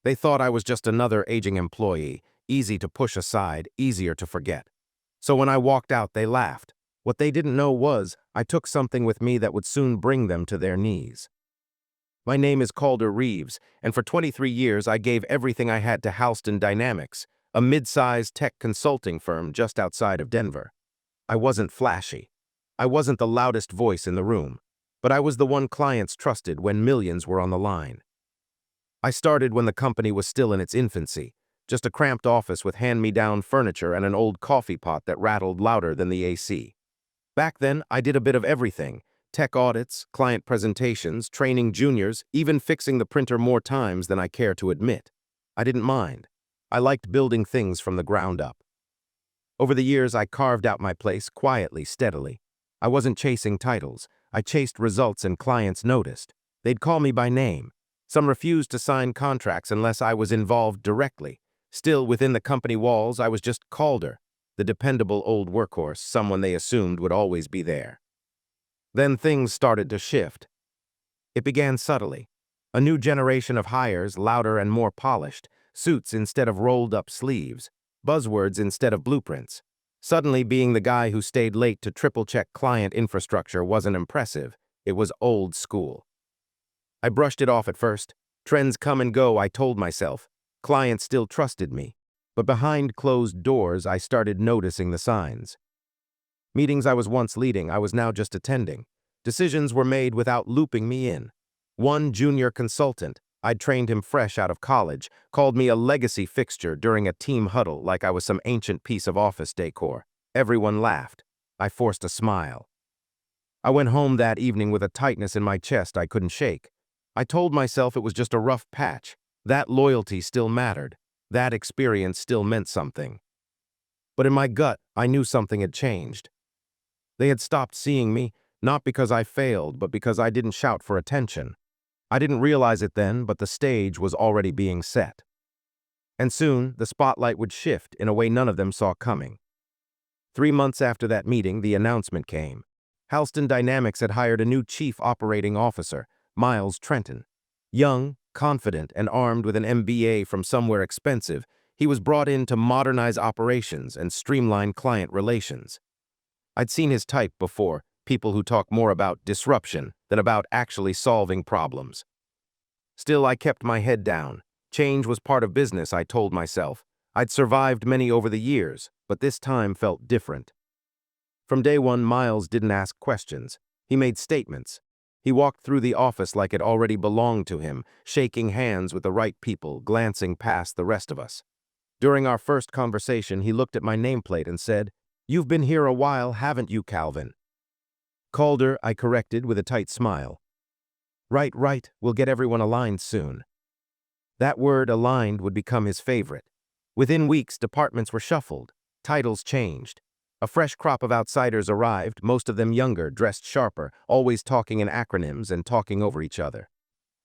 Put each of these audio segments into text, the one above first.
They thought I was just another aging employee, easy to push aside, easier to forget. So when I walked out, they laughed. What they didn't know was I took something with me that would soon bring them to their knees. My name is Calder Reeves, and for 23 years I gave everything I had to Halston Dynamics, a mid-sized tech consulting firm just outside of Denver. I wasn't flashy. I wasn't the loudest voice in the room, but I was the one clients trusted when millions were on the line. I started when the company was still in its infancy, just a cramped office with hand-me-down furniture and an old coffee pot that rattled louder than the AC. Back then, I did a bit of everything: tech audits, client presentations, training juniors, even fixing the printer more times than I care to admit. I didn't mind. I liked building things from the ground up. Over the years, I carved out my place quietly, steadily. I wasn't chasing titles. I chased results and clients noticed. They'd call me by name. Some refused to sign contracts unless I was involved directly. Still, within the company walls, I was just Calder, the dependable old workhorse, someone they assumed would always be there. Then things started to shift. It began subtly. A new generation of hires, louder and more polished, suits instead of rolled-up sleeves, buzzwords instead of blueprints. Suddenly, being the guy who stayed late to triple-check client infrastructure wasn't impressive. It was old school. I brushed it off at first. Trends come and go, I told myself. Clients still trusted me. But behind closed doors, I started noticing the signs. Meetings I was once leading, I was now just attending. Decisions were made without looping me in. One junior consultant, I'd trained him fresh out of college, called me a legacy fixture during a team huddle like I was some ancient piece of office decor. Everyone laughed. I forced a smile. I went home that evening with a tightness in my chest I couldn't shake. I told myself it was just a rough patch. That loyalty still mattered. That experience still meant something. But in my gut, I knew something had changed. They had stopped seeing me, not because I failed, but because I didn't shout for attention. I didn't realize it then, but the stage was already being set. And soon, the spotlight would shift in a way none of them saw coming. 3 months after that meeting, the announcement came. Halston Dynamics had hired a new chief operating officer, Miles Trenton. Young, confident, and armed with an MBA from somewhere expensive, he was brought in to modernize operations and streamline client relations. I'd seen his type before, people who talk more about disruption than about actually solving problems. Still, I kept my head down. Change was part of business, I told myself. I'd survived many over the years, but this time felt different. From day one, Miles didn't ask questions. He made statements. He walked through the office like it already belonged to him, shaking hands with the right people, glancing past the rest of us. During our first conversation, he looked at my nameplate and said, "You've been here a while, haven't you, Calvin?" "Calder," I corrected with a tight smile. Right, we'll get everyone aligned soon." That word, aligned, would become his favorite. Within weeks, departments were shuffled. Titles changed. A fresh crop of outsiders arrived, most of them younger, dressed sharper, always talking in acronyms and talking over each other.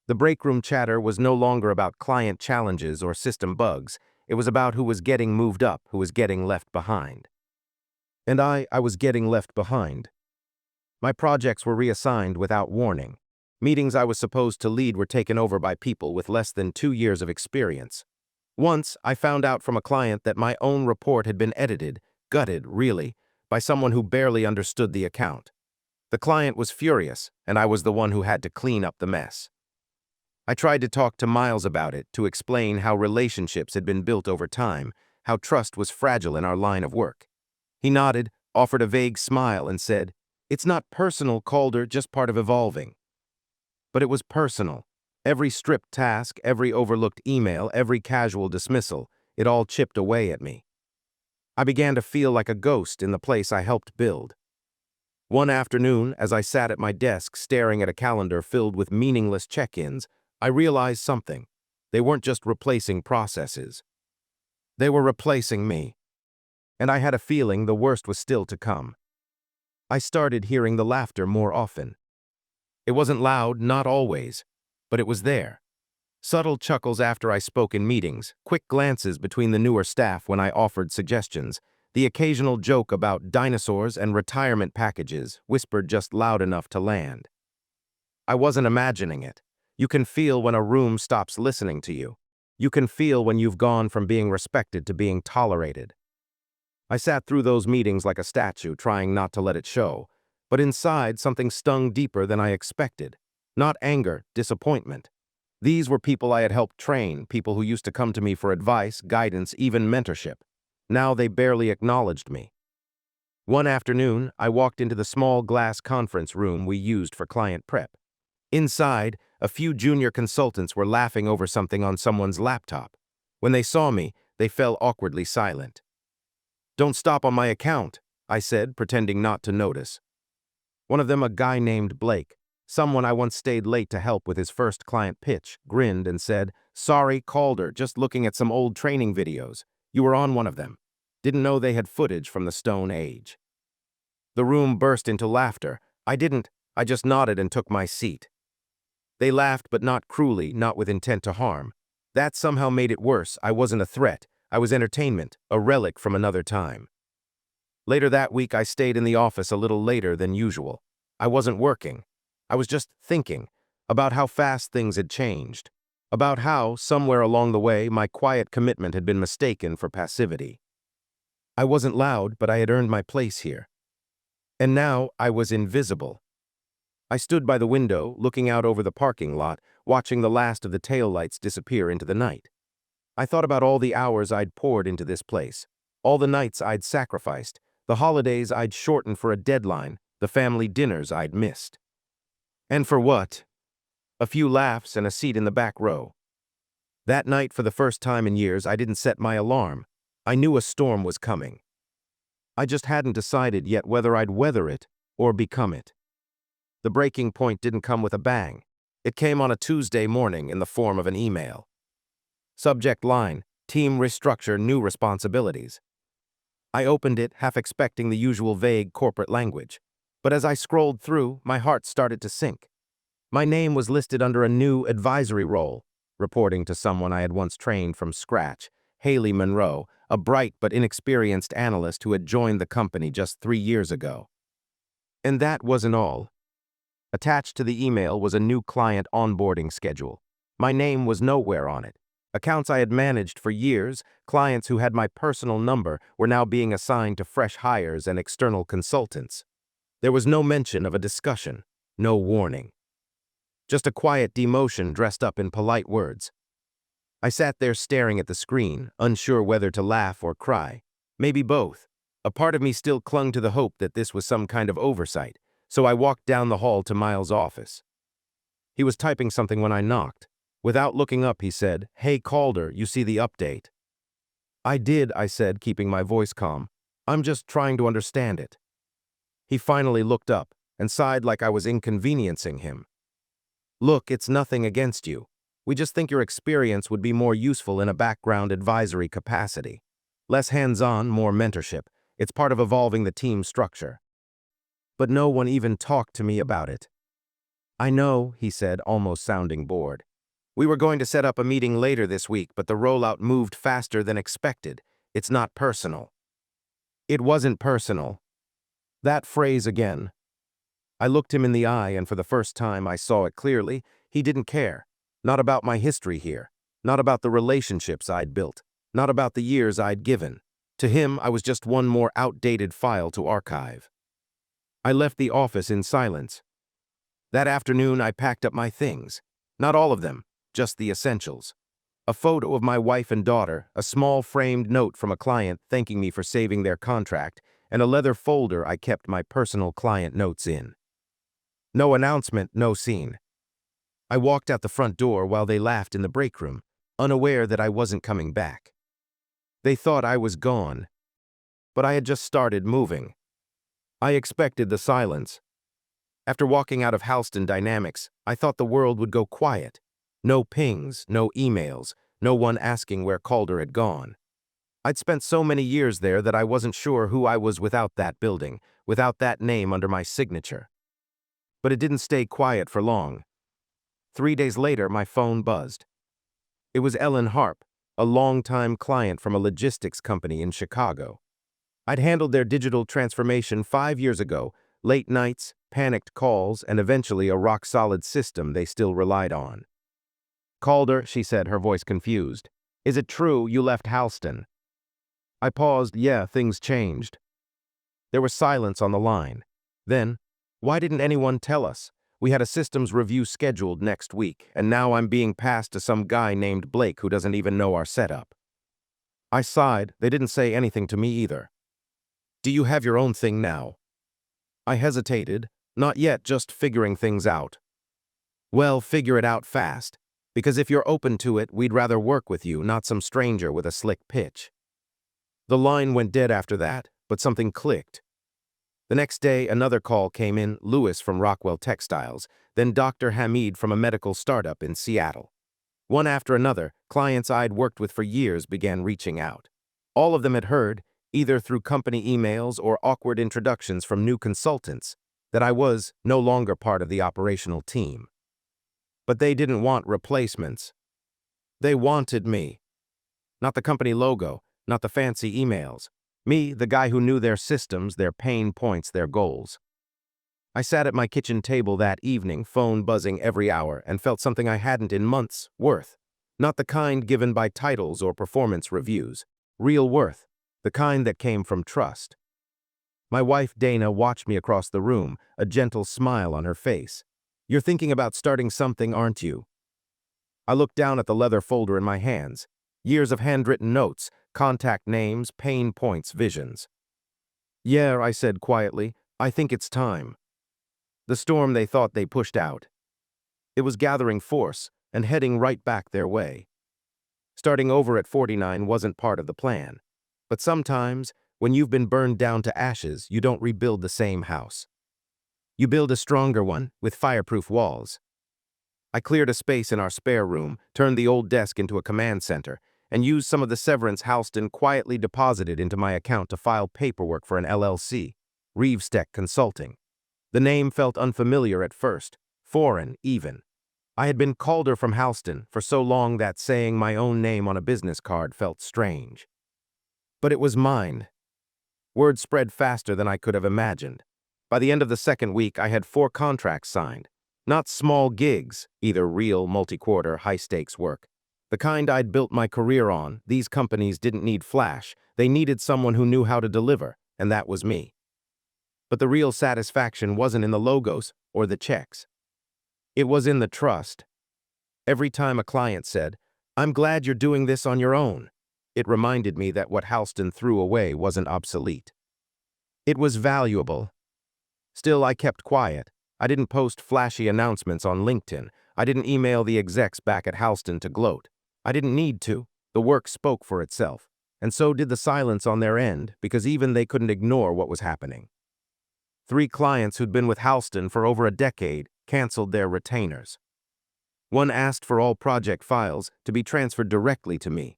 The breakroom chatter was no longer about client challenges or system bugs. It was about who was getting moved up, who was getting left behind. And I was getting left behind. My projects were reassigned without warning. Meetings I was supposed to lead were taken over by people with less than 2 years of experience. Once, I found out from a client that my own report had been edited, gutted, really, by someone who barely understood the account. The client was furious, and I was the one who had to clean up the mess. I tried to talk to Miles about it, to explain how relationships had been built over time, how trust was fragile in our line of work. He nodded, offered a vague smile, and said, "It's not personal, Calder, just part of evolving." But it was personal. Every stripped task, every overlooked email, every casual dismissal, it all chipped away at me. I began to feel like a ghost in the place I helped build. One afternoon, as I sat at my desk staring at a calendar filled with meaningless check-ins, I realized something. They weren't just replacing processes. They were replacing me. And I had a feeling the worst was still to come. I started hearing the laughter more often. It wasn't loud, not always, but it was there. Subtle chuckles after I spoke in meetings, quick glances between the newer staff when I offered suggestions, the occasional joke about dinosaurs and retirement packages, whispered just loud enough to land. I wasn't imagining it. You can feel when a room stops listening to you. You can feel when you've gone from being respected to being tolerated. I sat through those meetings like a statue, trying not to let it show. But inside, something stung deeper than I expected. Not anger, disappointment. These were people I had helped train, people who used to come to me for advice, guidance, even mentorship. Now they barely acknowledged me. One afternoon, I walked into the small glass conference room we used for client prep. Inside, a few junior consultants were laughing over something on someone's laptop. When they saw me, they fell awkwardly silent. "Don't stop on my account," I said, pretending not to notice. One of them, a guy named Blake, someone I once stayed late to help with his first client pitch, grinned and said, "Sorry, Calder, just looking at some old training videos. You were on one of them. Didn't know they had footage from the Stone Age." The room burst into laughter. I didn't. I just nodded and took my seat. They laughed, but not cruelly, not with intent to harm. That somehow made it worse. I wasn't a threat. I was entertainment, a relic from another time. Later that week, I stayed in the office a little later than usual. I wasn't working. I was just thinking about how fast things had changed, about how, somewhere along the way, my quiet commitment had been mistaken for passivity. I wasn't loud, but I had earned my place here. And now I was invisible. I stood by the window, looking out over the parking lot, watching the last of the taillights disappear into the night. I thought about all the hours I'd poured into this place, all the nights I'd sacrificed, the holidays I'd shortened for a deadline, the family dinners I'd missed. And for what? A few laughs and a seat in the back row. That night, for the first time in years, I didn't set my alarm. I knew a storm was coming. I just hadn't decided yet whether I'd weather it or become it. The breaking point didn't come with a bang. It came on a Tuesday morning in the form of an email. Subject line: Team restructure, new responsibilities. I opened it, half expecting the usual vague corporate language. But as I scrolled through, my heart started to sink. My name was listed under a new advisory role, reporting to someone I had once trained from scratch, Haley Monroe, a bright but inexperienced analyst who had joined the company just 3 years ago. And that wasn't all. Attached to the email was a new client onboarding schedule. My name was nowhere on it. Accounts I had managed for years, clients who had my personal number, were now being assigned to fresh hires and external consultants. There was no mention of a discussion, no warning. Just a quiet demotion dressed up in polite words. I sat there staring at the screen, unsure whether to laugh or cry. Maybe both. A part of me still clung to the hope that this was some kind of oversight, so I walked down the hall to Miles' office. He was typing something when I knocked. Without looking up, he said, "Hey, Calder, you see the update?" "I did," I said, keeping my voice calm. "I'm just trying to understand it." He finally looked up and sighed like I was inconveniencing him. "Look, it's nothing against you. We just think your experience would be more useful in a background advisory capacity. Less hands-on, more mentorship. It's part of evolving the team structure." But no one even talked to me about it. "I know," he said, almost sounding bored. "We were going to set up a meeting later this week, but the rollout moved faster than expected. It's not personal." It wasn't personal. That phrase again. I looked him in the eye, and for the first time I saw it clearly. He didn't care. Not about my history here. Not about the relationships I'd built. Not about the years I'd given. To him, I was just one more outdated file to archive. I left the office in silence. That afternoon, I packed up my things. Not all of them, just the essentials. A photo of my wife and daughter, a small framed note from a client thanking me for saving their contract, and a leather folder I kept my personal client notes in. No announcement, no scene. I walked out the front door while they laughed in the break room, unaware that I wasn't coming back. They thought I was gone, but I had just started moving. I expected the silence. After walking out of Halston Dynamics, I thought the world would go quiet. No pings, no emails, no one asking where Calder had gone. I'd spent so many years there that I wasn't sure who I was without that building, without that name under my signature. But it didn't stay quiet for long. 3 days later, my phone buzzed. It was Ellen Harp, a longtime client from a logistics company in Chicago. I'd handled their digital transformation 5 years ago, late nights, panicked calls, and eventually a rock-solid system they still relied on. Calder, she said, her voice confused. Is it true you left Halston? I paused. Yeah, things changed. There was silence on the line. Then, why didn't anyone tell us? We had a systems review scheduled next week, and now I'm being passed to some guy named Blake who doesn't even know our setup. I sighed. They didn't say anything to me either. Do you have your own thing now? I hesitated. Not yet, just figuring things out. Well, figure it out fast. Because if you're open to it, we'd rather work with you, not some stranger with a slick pitch. The line went dead after that, but something clicked. The next day, another call came in, Lewis from Rockwell Textiles, then Dr. Hamid from a medical startup in Seattle. One after another, clients I'd worked with for years began reaching out. All of them had heard, either through company emails or awkward introductions from new consultants, that I was no longer part of the operational team. But they didn't want replacements. They wanted me. Not the company logo, not the fancy emails. Me, the guy who knew their systems, their pain points, their goals. I sat at my kitchen table that evening, phone buzzing every hour, and felt something I hadn't in months, worth. Not the kind given by titles or performance reviews. Real worth. The kind that came from trust. My wife, Dana, watched me across the room, a gentle smile on her face. You're thinking about starting something, aren't you? I looked down at the leather folder in my hands. Years of handwritten notes, contact names, pain points, visions. Yeah, I said quietly, I think it's time. The storm they thought they pushed out. It was gathering force and heading right back their way. Starting over at 49 wasn't part of the plan. But sometimes, when you've been burned down to ashes, you don't rebuild the same house. You build a stronger one with fireproof walls. I cleared a space in our spare room, turned the old desk into a command center, and used some of the severance Halston quietly deposited into my account to file paperwork for an LLC, Reevesteck Consulting. The name felt unfamiliar at first, foreign even. I had been Calder from Halston for so long that saying my own name on a business card felt strange. But it was mine. Word spread faster than I could have imagined. By the end of the second week, I had 4 contracts signed. Not small gigs, either real, multi-quarter, high-stakes work. The kind I'd built my career on. These companies didn't need flash. They needed someone who knew how to deliver, and that was me. But the real satisfaction wasn't in the logos or the checks. It was in the trust. Every time a client said, "I'm glad you're doing this on your own," it reminded me that what Halston threw away wasn't obsolete. It was valuable. Still, I kept quiet. I didn't post flashy announcements on LinkedIn. I didn't email the execs back at Halston to gloat. I didn't need to. The work spoke for itself. And so did the silence on their end, because even they couldn't ignore what was happening. 3 clients who'd been with Halston for over a decade canceled their retainers. One asked for all project files to be transferred directly to me.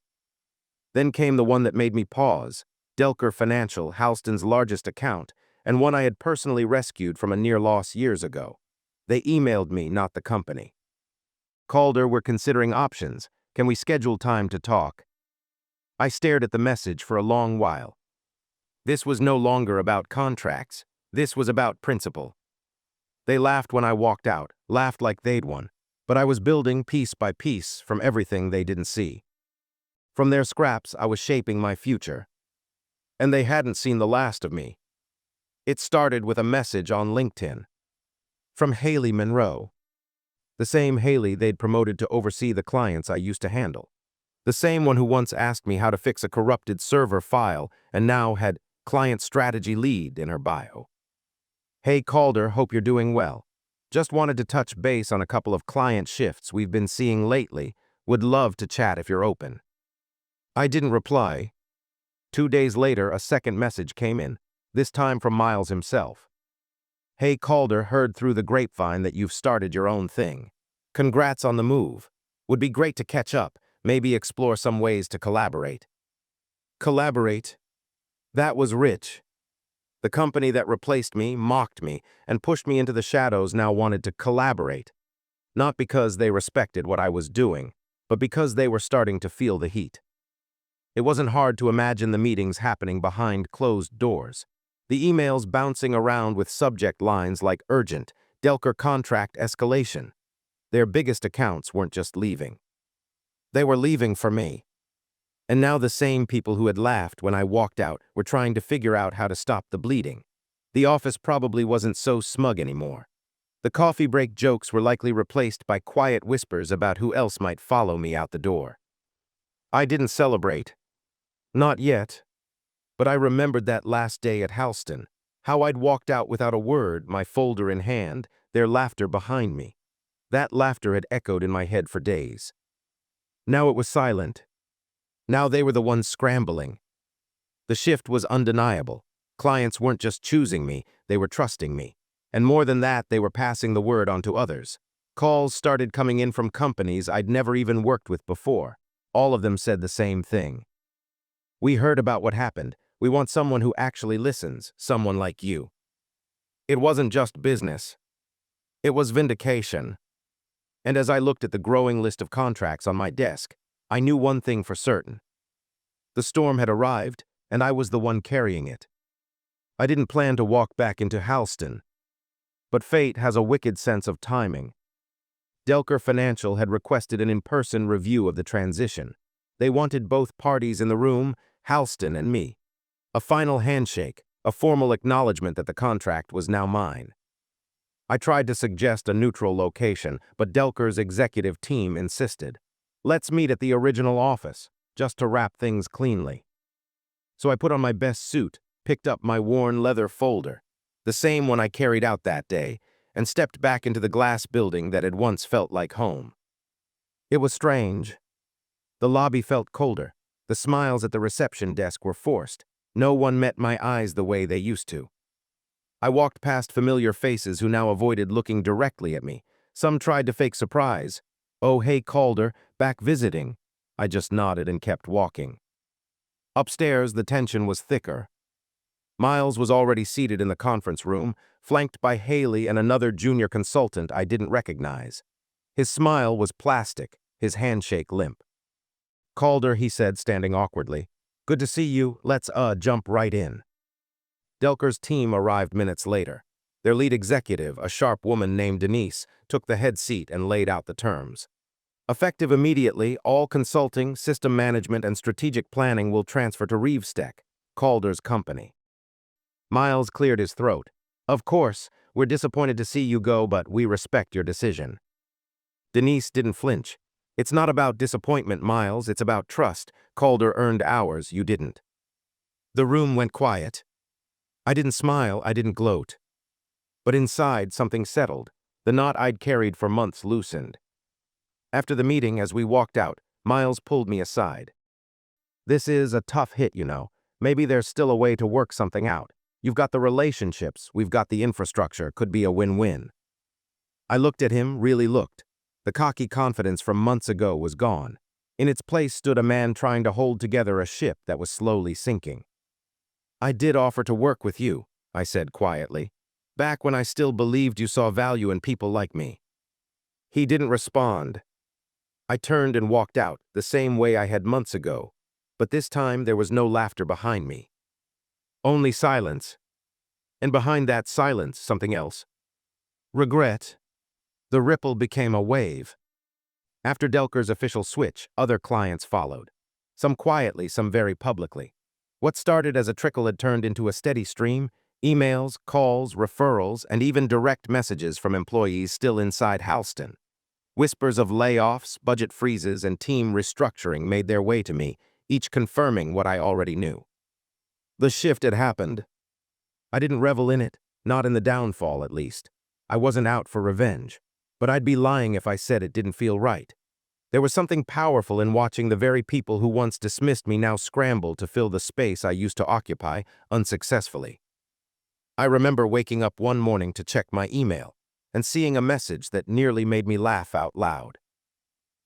Then came the one that made me pause, Delker Financial, Halston's largest account, and one I had personally rescued from a near loss years ago. They emailed me, not the company. Calder, we're considering options. Can we schedule time to talk? I stared at the message for a long while. This was no longer about contracts. This was about principle. They laughed when I walked out, laughed like they'd won. But I was building piece by piece from everything they didn't see. From their scraps, I was shaping my future. And they hadn't seen the last of me. It started with a message on LinkedIn. From Haley Monroe. The same Haley they'd promoted to oversee the clients I used to handle. The same one who once asked me how to fix a corrupted server file and now had client strategy lead in her bio. Hey Calder, hope you're doing well. Just wanted to touch base on a couple of client shifts we've been seeing lately. Would love to chat if you're open. I didn't reply. 2 days later, a second message came in, this time from Miles himself. Hey Calder, heard through the grapevine that you've started your own thing. Congrats on the move. Would be great to catch up, maybe explore some ways to collaborate. Collaborate? That was rich. The company that replaced me, mocked me, and pushed me into the shadows now wanted to collaborate. Not because they respected what I was doing, but because they were starting to feel the heat. It wasn't hard to imagine the meetings happening behind closed doors. The emails bouncing around with subject lines like urgent, Delker contract escalation. Their biggest accounts weren't just leaving. They were leaving for me. And now the same people who had laughed when I walked out were trying to figure out how to stop the bleeding. The office probably wasn't so smug anymore. The coffee break jokes were likely replaced by quiet whispers about who else might follow me out the door. I didn't celebrate. Not yet. But I remembered that last day at Halston, how I'd walked out without a word, my folder in hand, their laughter behind me. That laughter had echoed in my head for days. Now it was silent. Now they were the ones scrambling. The shift was undeniable. Clients weren't just choosing me, they were trusting me. And more than that, they were passing the word on to others. Calls started coming in from companies I'd never even worked with before. All of them said the same thing. We heard about what happened. We want someone who actually listens, someone like you. It wasn't just business. It was vindication. And as I looked at the growing list of contracts on my desk, I knew one thing for certain. The storm had arrived, and I was the one carrying it. I didn't plan to walk back into Halston. But fate has a wicked sense of timing. Delker Financial had requested an in-person review of the transition. They wanted both parties in the room, Halston and me. A final handshake, a formal acknowledgement that the contract was now mine. I tried to suggest a neutral location, but Delker's executive team insisted. Let's meet at the original office, just to wrap things cleanly. So I put on my best suit, picked up my worn leather folder, the same one I carried out that day, and stepped back into the glass building that had once felt like home. It was strange. The lobby felt colder. The smiles at the reception desk were forced. No one met my eyes the way they used to. I walked past familiar faces who now avoided looking directly at me. Some tried to fake surprise. "Oh, hey, Calder, back visiting." I just nodded and kept walking. Upstairs, the tension was thicker. Miles was already seated in the conference room, flanked by Haley and another junior consultant I didn't recognize. His smile was plastic, his handshake limp. "Calder," he said, standing awkwardly. "Good to see you. Let's, jump right in." Delker's team arrived minutes later. Their lead executive, a sharp woman named Denise, took the head seat and laid out the terms. Effective immediately, all consulting, system management, and strategic planning will transfer to Reevestech, Calder's company. Miles cleared his throat. "Of course, we're disappointed to see you go, but we respect your decision." Denise didn't flinch. "It's not about disappointment, Miles, it's about trust. Calder earned ours, you didn't." The room went quiet. I didn't smile, I didn't gloat. But inside, something settled. The knot I'd carried for months loosened. After the meeting, as we walked out, Miles pulled me aside. "This is a tough hit, you know. Maybe there's still a way to work something out. You've got the relationships, we've got the infrastructure, could be a win-win." I looked at him, really looked. The cocky confidence from months ago was gone. In its place stood a man trying to hold together a ship that was slowly sinking. "I did offer to work with you," I said quietly, "back when I still believed you saw value in people like me." He didn't respond. I turned and walked out, the same way I had months ago, but this time there was no laughter behind me. Only silence. And behind that silence, something else. Regret. The ripple became a wave. After Delker's official switch, other clients followed. Some quietly, some very publicly. What started as a trickle had turned into a steady stream: emails, calls, referrals, and even direct messages from employees still inside Halston. Whispers of layoffs, budget freezes, and team restructuring made their way to me, each confirming what I already knew. The shift had happened. I didn't revel in it, not in the downfall at least. I wasn't out for revenge, but I'd be lying if I said it didn't feel right. There was something powerful in watching the very people who once dismissed me now scramble to fill the space I used to occupy, unsuccessfully. I remember waking up one morning to check my email and seeing a message that nearly made me laugh out loud.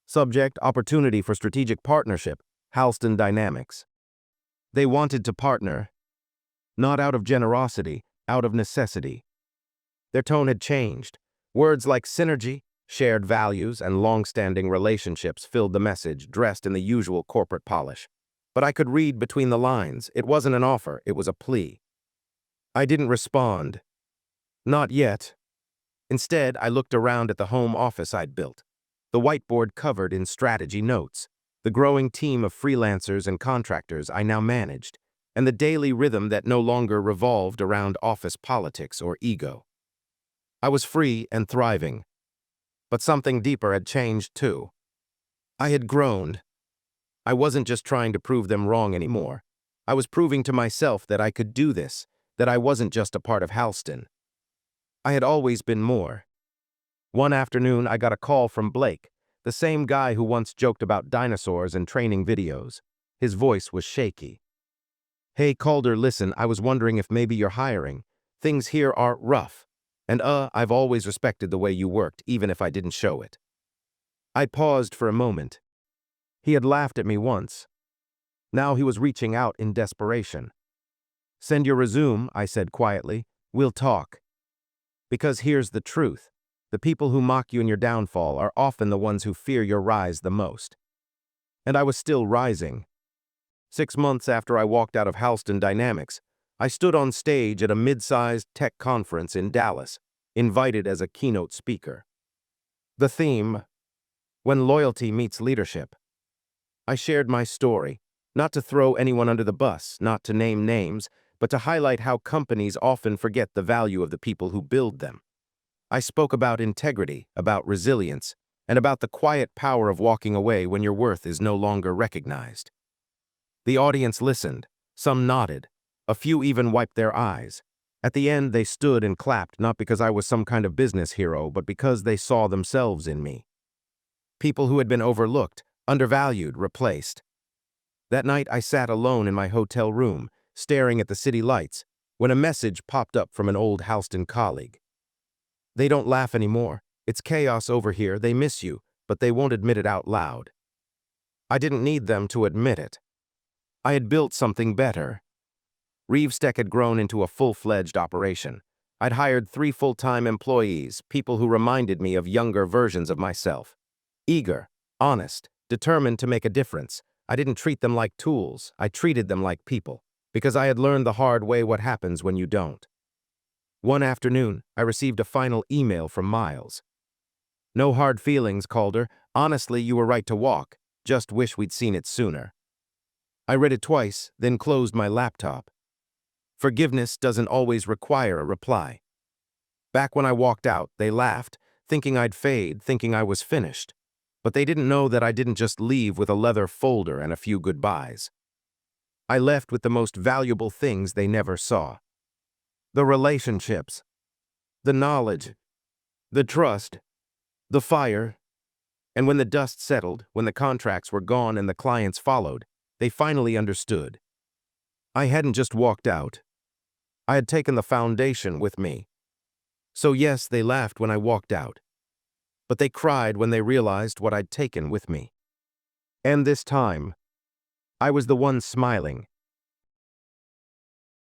Subject: opportunity for strategic partnership, Halston Dynamics. They wanted to partner, not out of generosity, out of necessity. Their tone had changed. Words like synergy, shared values, and long-standing relationships filled the message, dressed in the usual corporate polish. But I could read between the lines. It wasn't an offer, it was a plea. I didn't respond. Not yet. Instead, I looked around at the home office I'd built, the whiteboard covered in strategy notes, the growing team of freelancers and contractors I now managed, and the daily rhythm that no longer revolved around office politics or ego. I was free and thriving, but something deeper had changed too. I had grown. I wasn't just trying to prove them wrong anymore. I was proving to myself that I could do this, that I wasn't just a part of Halston. I had always been more. One afternoon, I got a call from Blake, the same guy who once joked about dinosaurs and training videos. His voice was shaky. "Hey, Calder, listen, I was wondering if maybe you're hiring. Things here are rough. And I've always respected the way you worked, even if I didn't show it." I paused for a moment. He had laughed at me once. Now he was reaching out in desperation. "Send your resume," I said quietly. "We'll talk." Because here's the truth. The people who mock you in your downfall are often the ones who fear your rise the most. And I was still rising. 6 months after I walked out of Halston Dynamics, I stood on stage at a mid-sized tech conference in Dallas, invited as a keynote speaker. The theme, When Loyalty Meets Leadership. I shared my story, not to throw anyone under the bus, not to name names, but to highlight how companies often forget the value of the people who build them. I spoke about integrity, about resilience, and about the quiet power of walking away when your worth is no longer recognized. The audience listened. Some nodded. A few even wiped their eyes. At the end, they stood and clapped, not because I was some kind of business hero, but because they saw themselves in me. People who had been overlooked, undervalued, replaced. That night, I sat alone in my hotel room, staring at the city lights, when a message popped up from an old Halston colleague. "They don't laugh anymore. It's chaos over here. They miss you, but they won't admit it out loud." I didn't need them to admit it. I had built something better. Reevestech had grown into a full-fledged operation. I'd hired 3 full-time employees, people who reminded me of younger versions of myself. Eager, honest, determined to make a difference. I didn't treat them like tools. I treated them like people, because I had learned the hard way what happens when you don't. One afternoon, I received a final email from Miles. "No hard feelings, Calder. Honestly, you were right to walk. Just wish we'd seen it sooner." I read it twice, then closed my laptop. Forgiveness doesn't always require a reply. Back when I walked out, they laughed, thinking I'd fade, thinking I was finished. But they didn't know that I didn't just leave with a leather folder and a few goodbyes. I left with the most valuable things they never saw. The relationships, the knowledge, the trust, the fire. And when the dust settled, when the contracts were gone and the clients followed, they finally understood. I hadn't just walked out. I had taken the foundation with me. So yes, they laughed when I walked out. But they cried when they realized what I'd taken with me. And this time, I was the one smiling,